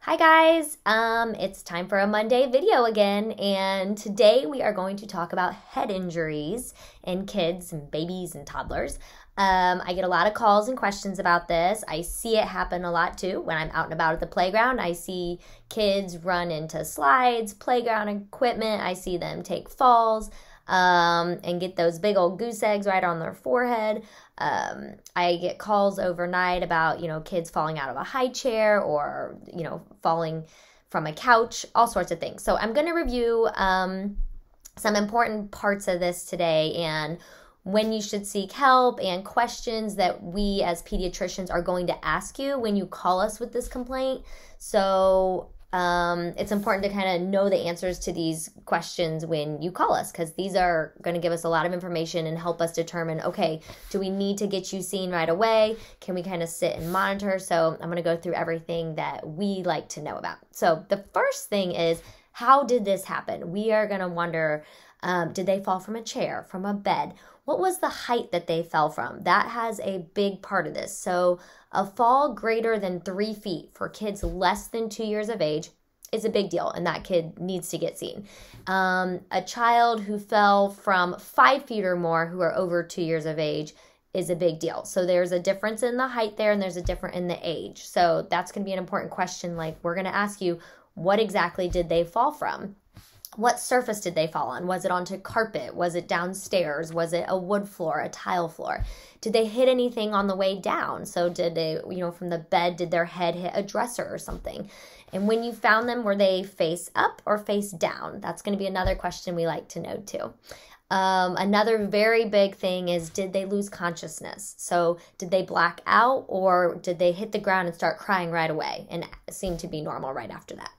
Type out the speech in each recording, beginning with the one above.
Hi guys, it's time for a Monday video again, and today we are going to talk about head injuries in kids and babies and toddlers. I get a lot of calls and questions about this. I see it happen a lot too when I'm out and about at the playground. I see kids run into slides, playground equipment. I see them take falls and get those big old goose eggs right on their forehead. I get calls overnight about, kids falling out of a high chair or, falling from a couch, all sorts of things. So I'm going to review some important parts of this today and when you should seek help and questions that we as pediatricians are going to ask you when you call us with this complaint. So it's important to kind of know the answers to these questions when you call us, because these are going to give us a lot of information and help us determine, okay, do we need to get you seen right away? Can we kind of sit and monitor? So I'm going to go through everything that we like to know about. So the first thing is, how did this happen? We are going to wonder, did they fall from a chair, from a bed? What was the height that they fell from? That has a big part of this. So a fall greater than 3 feet for kids less than 2 years of age is a big deal, and that kid needs to get seen. A child who fell from 5 feet or more who are over 2 years of age is a big deal. So there's a difference in the height there, and there's a difference in the age. So that's going to be an important question. Like, we're going to ask you, what exactly did they fall from? What surface did they fall on? Was it onto carpet? Was it downstairs? Was it a wood floor, a tile floor? Did they hit anything on the way down? So did they, from the bed, did their head hit a dresser or something? And when you found them, were they face up or face down? That's going to be another question we like to know too. Another very big thing is, did they lose consciousness? So did they black out, or did they hit the ground and start crying right away and seem to be normal right after that?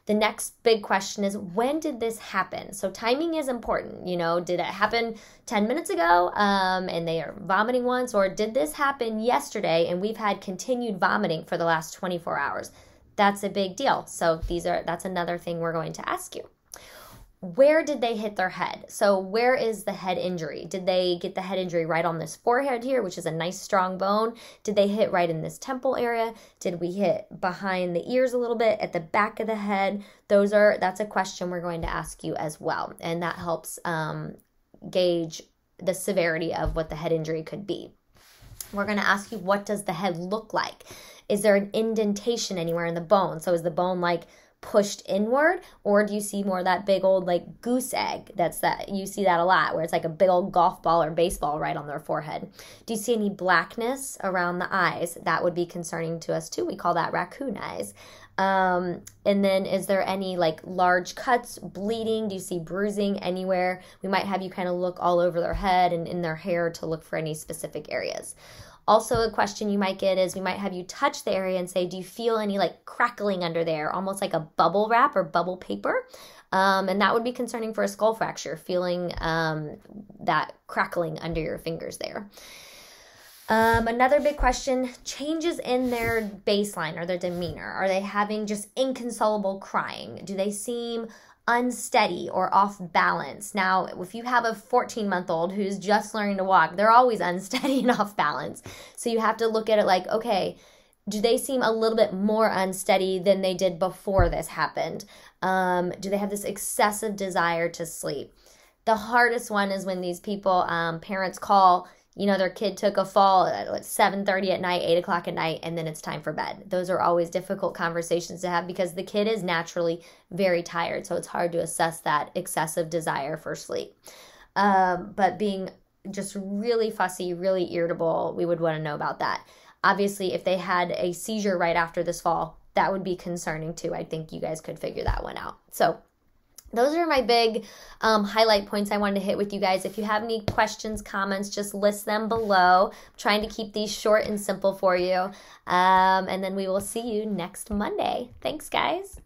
The next big question is, when did this happen? So timing is important. Did it happen 10 minutes ago and they are vomiting once, or did this happen yesterday and we've had continued vomiting for the last 24 hours? That's a big deal. So that's another thing we're going to ask you. Where did they hit their head? So where is the head injury? Did they get the head injury right on this forehead here, which is a nice strong bone? Did they hit right in this temple area? Did we hit behind the ears a little bit, at the back of the head? That's a question we're going to ask you as well. And that helps gauge the severity of what the head injury could be. We're going to ask you, what does the head look like? Is there an indentation anywhere in the bone? So is the bone pushed inward, or do you see more of that big old goose egg? You see that a lot, where it's like a big old golf ball or baseball right on their forehead. Do you see any blackness around the eyes? That would be concerning to us too. We call that raccoon eyes. And then is there any large cuts, bleeding? Do you see bruising anywhere? We might have you kind of look all over their head and in their hair to look for any specific areas. Also, a question you might get is, we might have you touch the area and say, do you feel any crackling under there, almost like a bubble wrap or bubble paper? And that would be concerning for a skull fracture, feeling that crackling under your fingers there. Another big question, changes in their baseline or their demeanor. Are they having just inconsolable crying? Do they seem unsteady or off balance? Now, if you have a 14-month-old who's just learning to walk, they're always unsteady and off balance. So you have to look at it okay, do they seem a little bit more unsteady than they did before this happened? Do they have this excessive desire to sleep? The hardest one is when these people, parents call, their kid took a fall at 7:30 at night, 8 o'clock at night, and then it's time for bed. Those are always difficult conversations to have because the kid is naturally very tired, so it's hard to assess that excessive desire for sleep. But being just really fussy, really irritable, we would want to know about that. Obviously, if they had a seizure right after this fall, that would be concerning too. I think you guys could figure that one out. So those are my big highlight points I wanted to hit with you guys. If you have any questions, comments, just list them below. I'm trying to keep these short and simple for you. And then we will see you next Monday. Thanks, guys.